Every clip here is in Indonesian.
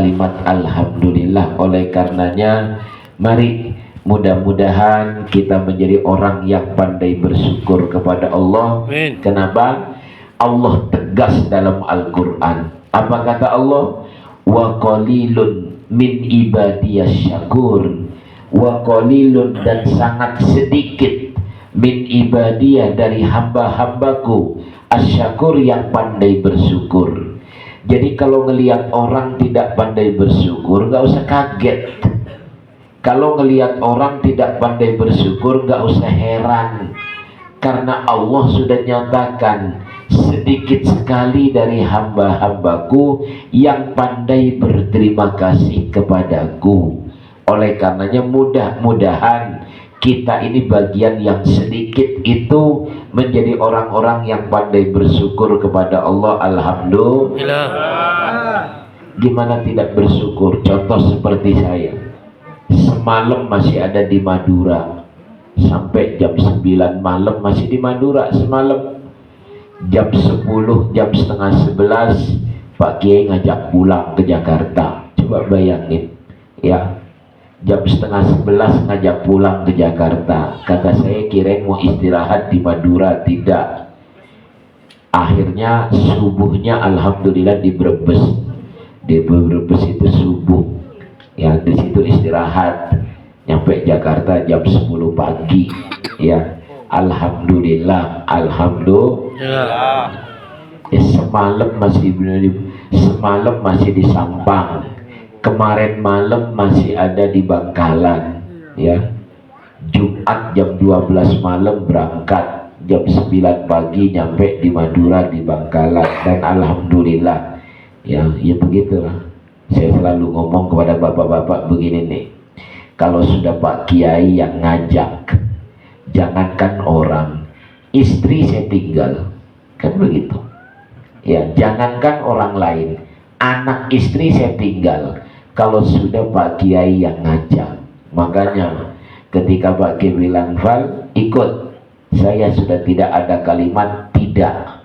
kalimat alhamdulillah. Oleh karenanya mari mudah-mudahan kita menjadi orang yang pandai bersyukur kepada Allah. Amin. Kenapa? Allah tegas dalam Al-Quran. Apa kata Allah? Wa qalilun min ibadiyas syakur. Wa qalilun, dan sangat sedikit, min ibadiyah, dari hamba-hambaku, asyakur, yang pandai bersyukur. Jadi kalau ngelihat orang tidak pandai bersyukur, nggak usah kaget. Kalau ngelihat orang tidak pandai bersyukur, nggak usah heran. Karena Allah sudah nyatakan, sedikit sekali dari hamba-hambaku yang pandai berterima kasih kepadaku. Oleh karenanya mudah-mudahan kita ini bagian yang sedikit itu menjadi orang-orang yang pandai bersyukur kepada Allah. Alhamdulillah. Gimana tidak bersyukur? Contoh seperti saya, semalam masih ada di Madura, sampai jam 9 malam masih di Madura semalam. Jam 10, jam setengah 11 Pak Kiai ngajak pulang ke Jakarta. Coba bayangin ya, jam setengah 11 ngajak pulang ke Jakarta. Kata saya, kirain mau istirahat di Madura, tidak. Akhirnya subuhnya alhamdulillah di Brebes. Di Brebes itu subuh ya, di situ istirahat. Nyampe Jakarta jam 10 pagi ya. Alhamdulillah, alhamdulillah. Ya, semalam masih di Sampang, kemarin malam masih ada di Bangkalan ya. Jumat jam 12 malam berangkat, jam 9 pagi nyampe di Madura di Bangkalan. Dan alhamdulillah ya, ya begitulah. Saya selalu ngomong kepada bapak-bapak begini nih, kalau sudah Pak Kiai yang ngajak, jangankan orang, istri saya tinggal, kan begitu ya. Jangankan orang lain, anak istri saya tinggal, kalau sudah Pak Kiai yang ngajak. Makanya ketika Pak Kiai bilang, Val ikut, saya sudah tidak ada kalimat tidak.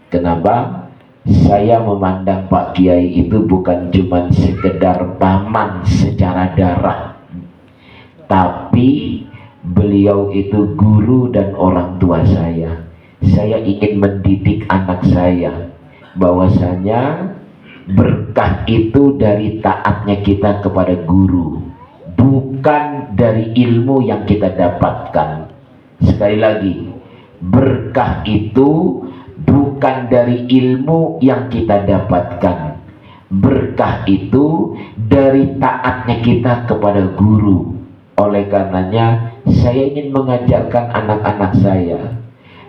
Kenapa? Saya memandang Pak Kiai itu bukan cuma sekedar paman secara darah, tapi beliau itu guru dan orang tua saya. Saya ingin mendidik anak saya bahwasanya berkah itu dari taatnya kita kepada guru, bukan dari ilmu yang kita dapatkan. Sekali lagi, berkah itu bukan dari ilmu yang kita dapatkan. Berkah itu dari taatnya kita kepada guru. Oleh karenanya saya ingin mengajarkan anak-anak saya,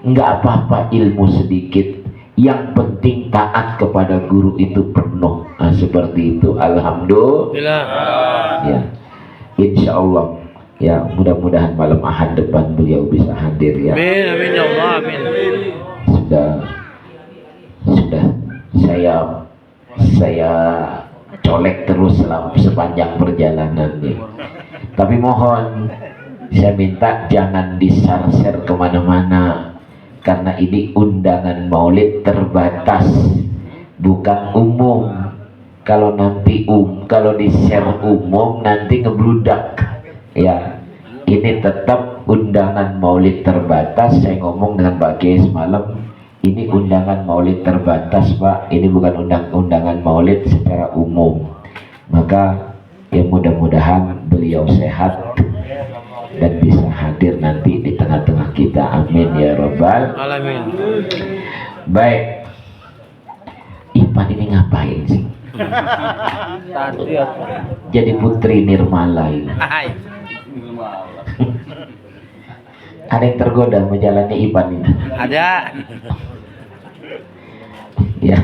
nggak apa-apa ilmu sedikit, yang penting taat kepada guru itu penuh. Nah, seperti itu. Alhamdulillah ya. Insya Allah ya, mudah-mudahan malam Ahad depan beliau bisa hadir ya. Amin, amin ya Allah, amin. Sudah saya colek terus sepanjang perjalanannya. Tapi mohon, saya minta jangan di-share kemana-mana, karena ini undangan maulid terbatas, bukan umum. Kalau nanti kalau di-share umum nanti ngebludak ya. Ini tetap undangan maulid terbatas. Saya ngomong dengan Pak Kiai semalam, ini undangan maulid terbatas Pak, ini bukan undangan maulid secara umum. Maka ya mudah-mudahan beliau sehat dan bisa hadir nanti di tengah-tengah kita. Amin ya Rabbal alamin. Baik, Ipan ini ngapain sih? Jadi putri Nirmala ini. Ada yang tergoda menjalani Ipan ini? Ada. Ya,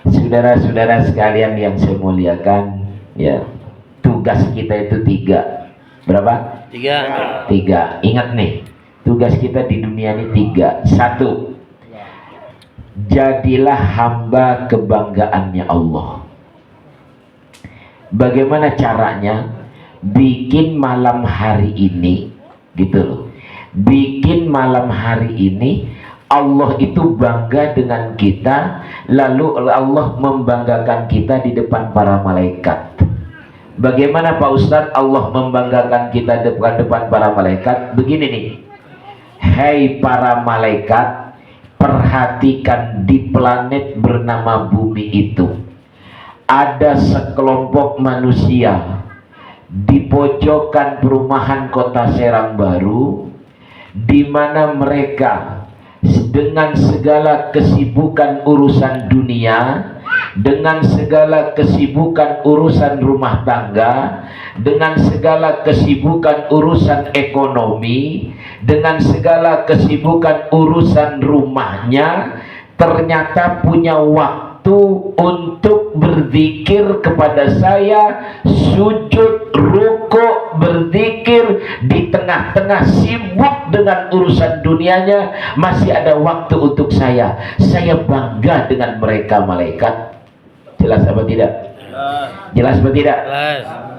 saudara-saudara sekalian yang saya muliakan, ya, tugas kita itu 3. Berapa? 3. Ingat nih, tugas kita di dunia ini 3. 1, jadilah hamba kebanggaannya Allah. Bagaimana caranya? Bikin malam hari ini, gitu loh. Bikin malam hari ini Allah itu bangga dengan kita, lalu Allah membanggakan kita di depan para malaikat. Bagaimana Pak Ustadz Allah membanggakan kita di depan para malaikat? Begini nih, hai para malaikat, perhatikan di planet bernama bumi itu ada sekelompok manusia di pojokan perumahan Kota Serang Baru, di mana mereka dengan segala kesibukan urusan dunia, dengan segala kesibukan urusan rumah tangga, dengan segala kesibukan urusan ekonomi, dengan segala kesibukan urusan rumahnya, ternyata punya waktu untuk berzikir kepada saya, sujud, rukuk, berzikir di tengah-tengah sibuk dengan urusan dunianya, masih ada waktu untuk saya. Saya bangga dengan mereka malaikat. Jelas apa tidak? Jelas apa tidak?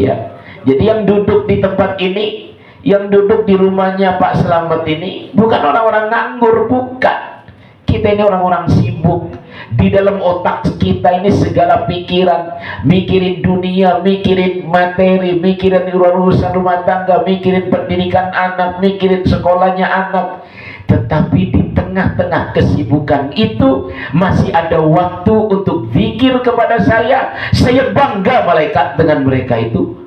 Ya. Jadi yang duduk di tempat ini, yang duduk di rumahnya Pak Slamet ini bukan orang-orang nganggur, bukan. Kita ini orang-orang sibuk. Di dalam otak kita ini segala pikiran, mikirin dunia, mikirin materi, mikirin urusan rumah tangga, mikirin pendidikan anak, mikirin sekolahnya anak. Tetapi di tengah-tengah kesibukan itu masih ada waktu untuk zikir kepada saya. Saya bangga malaikat dengan mereka itu.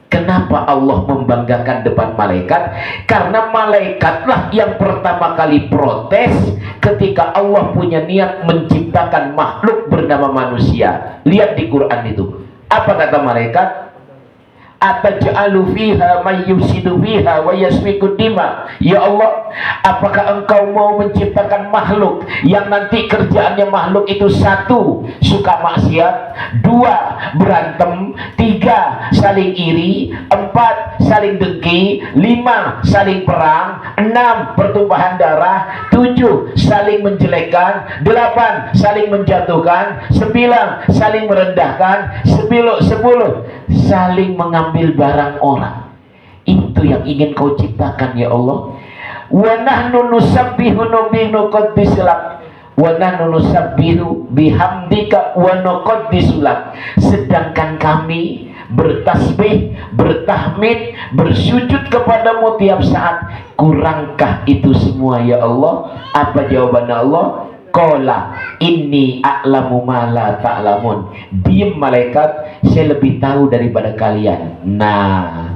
Kenapa Allah membanggakan depan malaikat? Karena malaikatlah yang pertama kali protes ketika Allah punya niat menciptakan makhluk bernama manusia. Lihat di Quran itu. Apa kata malaikat? Ataj'alu fiha may yufsidu fiha wa yasfiku dima. Ya Allah, apakah engkau mau menciptakan makhluk yang nanti kerjaannya makhluk itu satu, suka maksiat, dua, berantem, tiga, saling iri, empat, saling dengki, lima, saling perang, enam, pertumpahan darah, tujuh, saling menjelekkan, delapan, saling menjatuhkan, sembilan, saling merendahkan, sepuluh, saling mengambil barang orang. Itu yang ingin kau ciptakan ya Allah. Wa nahnu nusabbihu nuqaddisu lak wa nahnu nusabbihu bihamdika wa nuqaddisu lak. Sedangkan kami bertasbih, bertahmid, bersujud kepadamu tiap saat. Kurangkah itu semua ya Allah? Apa jawaban Allah? Qala inni a'lamu ma la ta'lamun. Diam malaikat, saya lebih tahu daripada kalian. Nah,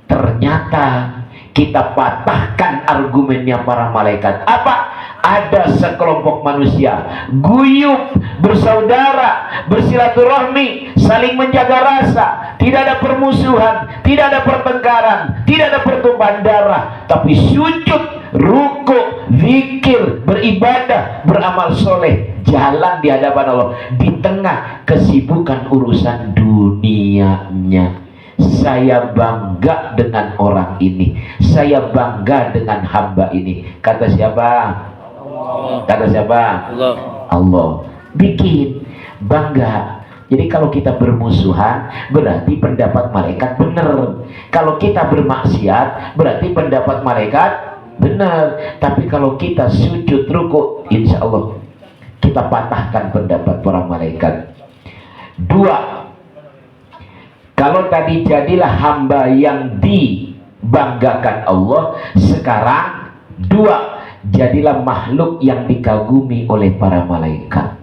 ternyata kita patahkan argumennya para malaikat. Apa? Ada sekelompok manusia guyup, bersaudara, bersilaturahmi, saling menjaga rasa, tidak ada permusuhan, tidak ada pertengkaran, tidak ada pertumpahan darah, tapi sujud, rukuk, zikir, beribadah, beramal soleh, jalan di hadapan Allah di tengah kesibukan urusan dunianya. Saya bangga dengan orang ini, saya bangga dengan hamba ini. Kata siapa? Allah. Kata siapa? Allah. Allah. Bikin bangga. Jadi kalau kita bermusuhan, berarti pendapat malaikat benar. Kalau kita bermaksiat, berarti pendapat malaikat benar. Tapi kalau kita sujud rukuk, insya Allah kita patahkan pendapat para malaikat. Dua, kalau tadi jadilah hamba yang dibanggakan Allah, sekarang dua, jadilah makhluk yang dikagumi oleh para malaikat.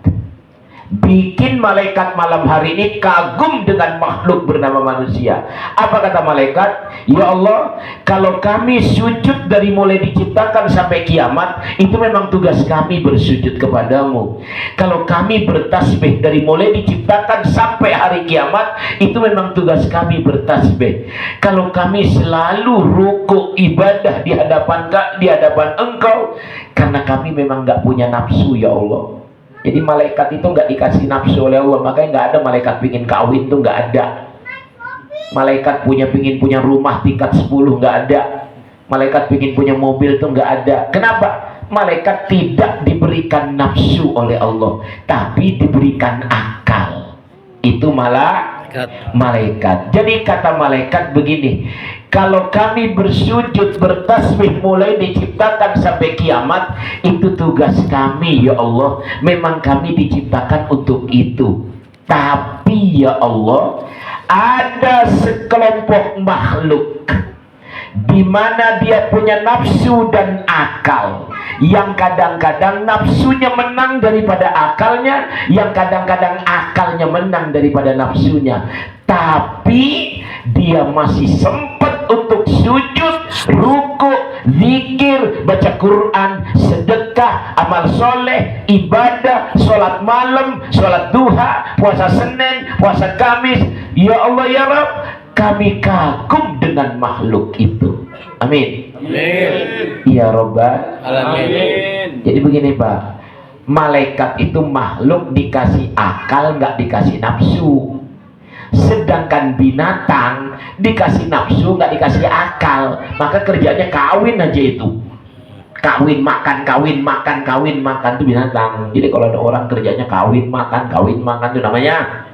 Bikin malaikat malam hari ini kagum dengan makhluk bernama manusia. Apa kata malaikat? Ya Allah, kalau kami sujud dari mulai diciptakan sampai kiamat, itu memang tugas kami bersujud kepadamu. Kalau kami bertasbih dari mulai diciptakan sampai hari kiamat, itu memang tugas kami bertasbih. Kalau kami selalu rukuk ibadah di hadapan Engkau, karena kami memang nggak punya nafsu ya Allah. Jadi malaikat itu nggak dikasih nafsu oleh Allah, makanya nggak ada malaikat pingin kawin tuh, nggak ada. Malaikat pingin punya rumah tingkat 10, nggak ada. Malaikat pingin punya mobil tuh nggak ada. Kenapa? Malaikat tidak diberikan nafsu oleh Allah, tapi diberikan akal. Itu malaikat. Jadi kata malaikat begini, Kalau kami bersujud bertasbih mulai diciptakan sampai kiamat, itu tugas kami ya Allah. Memang kami diciptakan untuk itu. Tapi ya Allah, ada sekelompok makhluk di mana dia punya nafsu dan akal, yang kadang-kadang nafsunya menang daripada akalnya, yang kadang-kadang akalnya menang daripada nafsunya. Tapi dia masih sempat untuk sujud, ruku, zikir, baca Quran, sedekah, amal soleh, ibadah, sholat malam, sholat duha, puasa Senin, puasa Kamis. Ya Allah ya Rabb, kami kagum dengan makhluk itu. Amin. Amin. Ya Rabbal Alamin. Jadi begini Pak, malaikat itu makhluk dikasih akal, nggak dikasih nafsu. Sedangkan binatang dikasih nafsu, nggak dikasih akal. Maka kerjanya kawin aja itu. Kawin makan, kawin makan, kawin makan, itu binatang. Jadi kalau ada orang kerjanya kawin makan itu namanya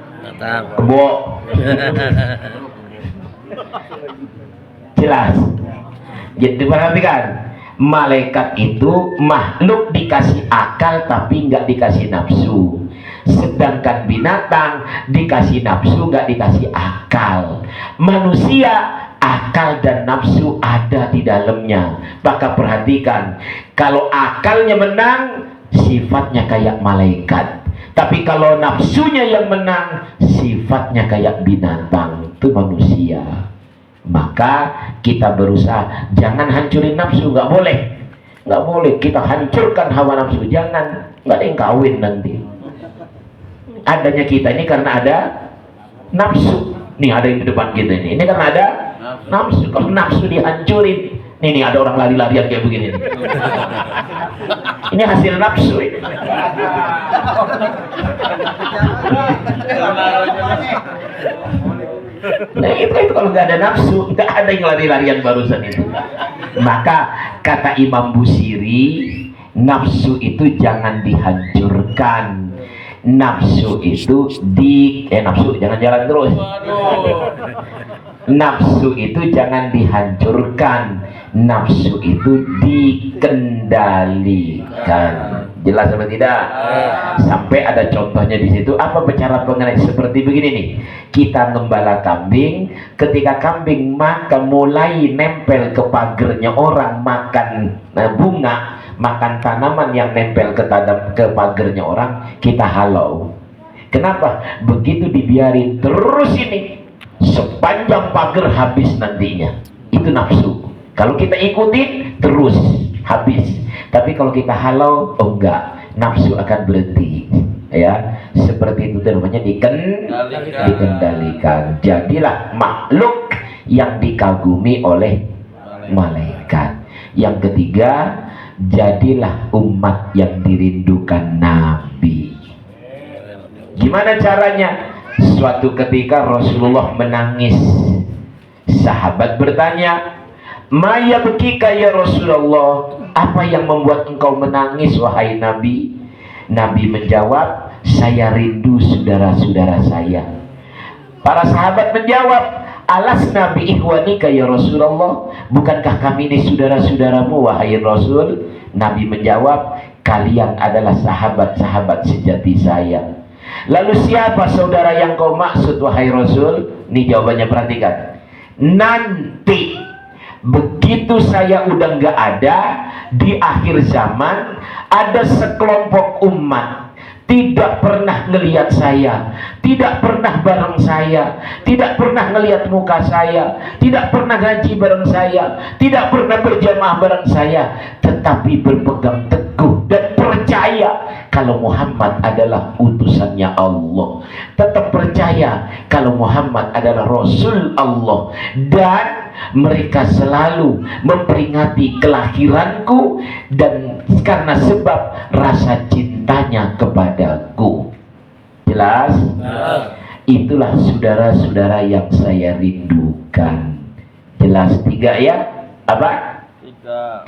kebo. Jelas. Jadi perhatikan, malaikat itu makhluk dikasih akal tapi nggak dikasih nafsu. Sedangkan binatang dikasih nafsu, nggak dikasih akal. Manusia akal dan nafsu ada di dalamnya. Maka perhatikan, kalau akalnya menang, sifatnya kayak malaikat. Tapi kalau nafsunya yang menang, sifatnya kayak binatang. Itu manusia. Maka kita berusaha jangan hancurin nafsu, nggak boleh kita hancurkan hawa nafsu, jangan, nggak ada yang kawin nanti. Adanya kita ini karena ada nafsu. Nih ada yang di depan kita ini karena ada nafsu. Kalau nafsu dihancurin, nih ada orang lari-larian kayak begini nih. Ini hasil nafsu ini. Nah itu kalau nggak ada nafsu, nggak ada yang lari-larian barusan itu. Maka kata Imam Busiri, nafsu itu jangan dihancurkan. Nafsu itu nafsu jangan jalan terus. Nafsu itu jangan dihancurkan. Nafsu itu dikendalikan. Jelas atau tidak? Sampai ada contohnya di situ. Apa bicara mengenai seperti begini nih? Kita ngembala kambing, ketika kambing makan mulai nempel ke pagernya orang, makan bunga, makan tanaman yang nempel ke pagernya orang, kita halau. Kenapa? Begitu dibiarin terus ini, sepanjang pagar habis nantinya. Itu nafsu. Kalau kita ikutin terus habis. Tapi kalau kita halau, oh enggak, nafsu akan berhenti. Ya, seperti itu namanya dikendalikan. Jadilah makhluk yang dikagumi oleh malaikat. Yang ketiga, jadilah umat yang dirindukan Nabi. Gimana caranya? Suatu ketika Rasulullah menangis. Sahabat bertanya, "Maya bekika ya Rasulullah? Apa yang membuat engkau menangis wahai Nabi?" Nabi menjawab, "Saya rindu saudara-saudara saya." Para sahabat menjawab, "Alas Nabi ikhwanika ya Rasulullah? Bukankah kami ini saudara-saudaramu wahai Rasul?" Nabi menjawab, "Kalian adalah sahabat-sahabat sejati saya." Lalu siapa saudara yang kau maksud wahai Rasul? Ini jawabannya, perhatikan. Nanti begitu saya udah nggak ada di akhir zaman, ada sekelompok umat tidak pernah ngelihat saya, tidak pernah bareng saya, tidak pernah ngelihat muka saya, tidak pernah ngaji bareng saya, tidak pernah berjamaah bareng saya, tetapi berpegang teguh dan percaya kalau Muhammad adalah utusannya Allah, tetap percaya kalau Muhammad adalah Rasul Allah, dan mereka selalu memperingati kelahiranku dan karena sebab rasa cintanya kepadaku. Jelas? Itulah saudara-saudara yang saya rindukan. Jelas? 3 ya? Apa? 3.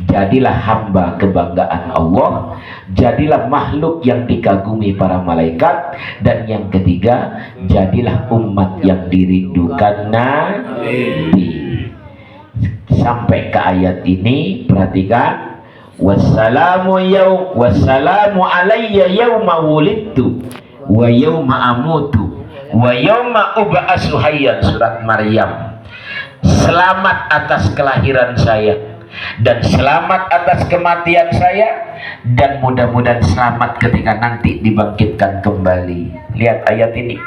Jadilah hamba kebanggaan Allah, jadilah makhluk yang dikagumi para malaikat, dan yang ketiga, jadilah umat yang dirindukan Nabi. sampai ke ayat ini, perhatikan. Wassalamu alayya yauma wulidtu wa yauma amutu wa yauma ub'atsu hayyan, surat Maryam. Selamat atas kelahiran saya dan selamat atas kematian saya, dan mudah-mudahan selamat ketika nanti dibangkitkan kembali. Lihat ayat ini.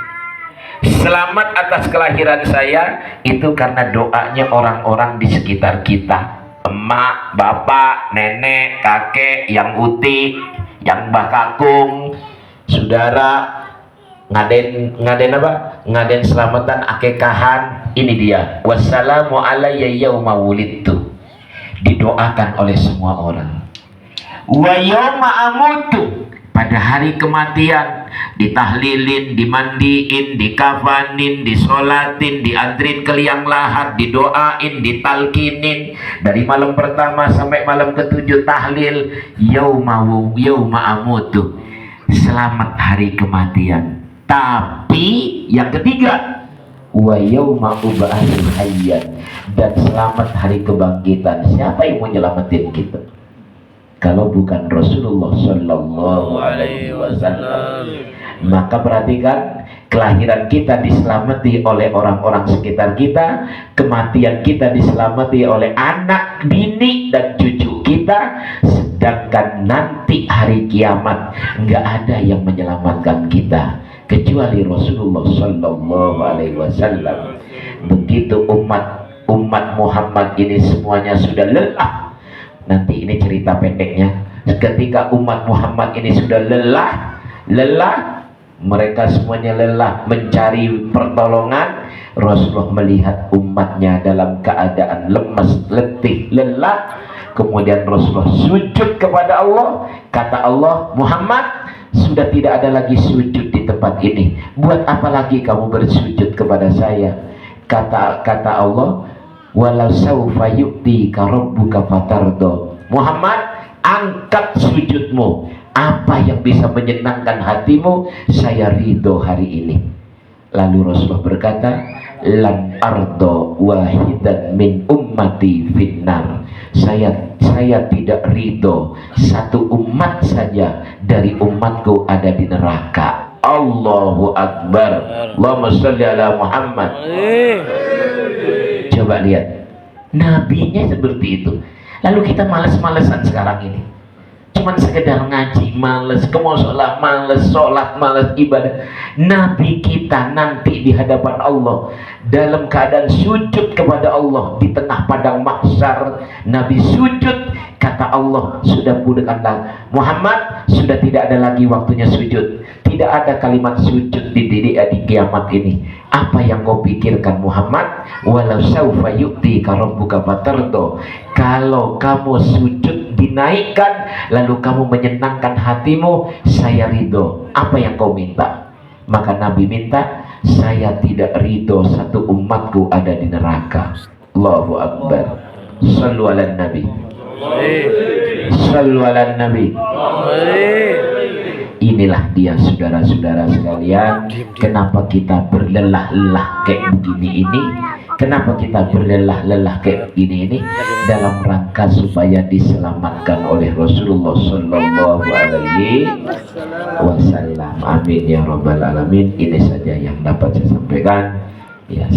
Selamat atas kelahiran saya itu karena doanya orang-orang di sekitar kita. Emak, bapak, nenek, kakek, yang uti, yang mbah kakung, saudara, ngaden apa? Ngaden selamatan akekahan. Ini dia. Wassalamu alayya yauma wulidtu. Didoakan oleh semua orang. Wa yauma amutu, pada hari kematian, ditahlilin, dimandiin, dikafanin, disolatin, diantrin ke liang lahat, didoain, ditalkinin. Dari malam pertama sampai malam ke-7 tahlil. Yauma amutu, selamat hari kematian. Tapi yang ketiga, wa yauma ub'atsu hayyan, dan selamat hari kebangkitan. Siapa yang mau nyelamatin kita kalau bukan Rasulullah Sallallahu Alaihi Wasallam? Maka perhatikan, kelahiran kita diselamati oleh orang-orang sekitar kita, kematian kita diselamati oleh anak, bini, dan cucu kita. Sedangkan nanti hari kiamat nggak ada yang menyelamatkan kita kecuali Rasulullah Sallallahu Alaihi Wasallam. Begitu umat Muhammad ini semuanya sudah lelah. Nanti ini cerita pendeknya. Ketika umat Muhammad ini sudah lelah, mereka semuanya lelah mencari pertolongan. Rasulullah melihat umatnya dalam keadaan lemas, letih, lelah. Kemudian Rasulullah sujud kepada Allah. Kata Allah, Muhammad, sudah tidak ada lagi sujud di tempat ini. Buat apa lagi kamu bersujud kepada saya? Kata Allah, walau saufa yu'tika rabbuka fatardo. Muhammad, angkat sujudmu. Apa yang bisa menyenangkan hatimu, saya ridho hari ini. Lalu Rasulullah berkata, lan ardo wahidan min ummati finnar. Saya tidak ridho satu umat saja dari umatku ada di neraka. Allahu Akbar. Allahumma sholli ala Muhammad. Coba lihat, nabinya seperti itu. Lalu kita males-malesan sekarang ini, cuman sekedar ngaji males, ke musola males, sholat males, ibadah. Nabi kita nanti di hadapan Allah dalam keadaan sujud kepada Allah di tengah padang mahsyar. Nabi sujud, kata Allah, sudah budeklah Muhammad, sudah tidak ada lagi waktunya sujud. Tidak ada kalimat sujud di kiamat ini. Apa yang kau pikirkan Muhammad? Walau saufa yu'tika rabbuka fatardo. Kalau kamu sujud dinaikkan, lalu kamu menyenangkan hatimu, saya ridho. Apa yang kau minta? Maka Nabi minta, saya tidak ridho satu umatku ada di neraka. Allahu Akbar. Sallu ala Nabi. Sallu ala Nabi. Inilah dia saudara-saudara sekalian, kenapa kita berlelah-lelah kayak begini ini, kenapa kita berlelah-lelah kayak begini ini, dalam rangka supaya diselamatkan oleh Rasulullah Sallallahu Alaihi Wasallam. Amin ya Rabbal Alamin. Ini saja yang dapat saya sampaikan. Ya.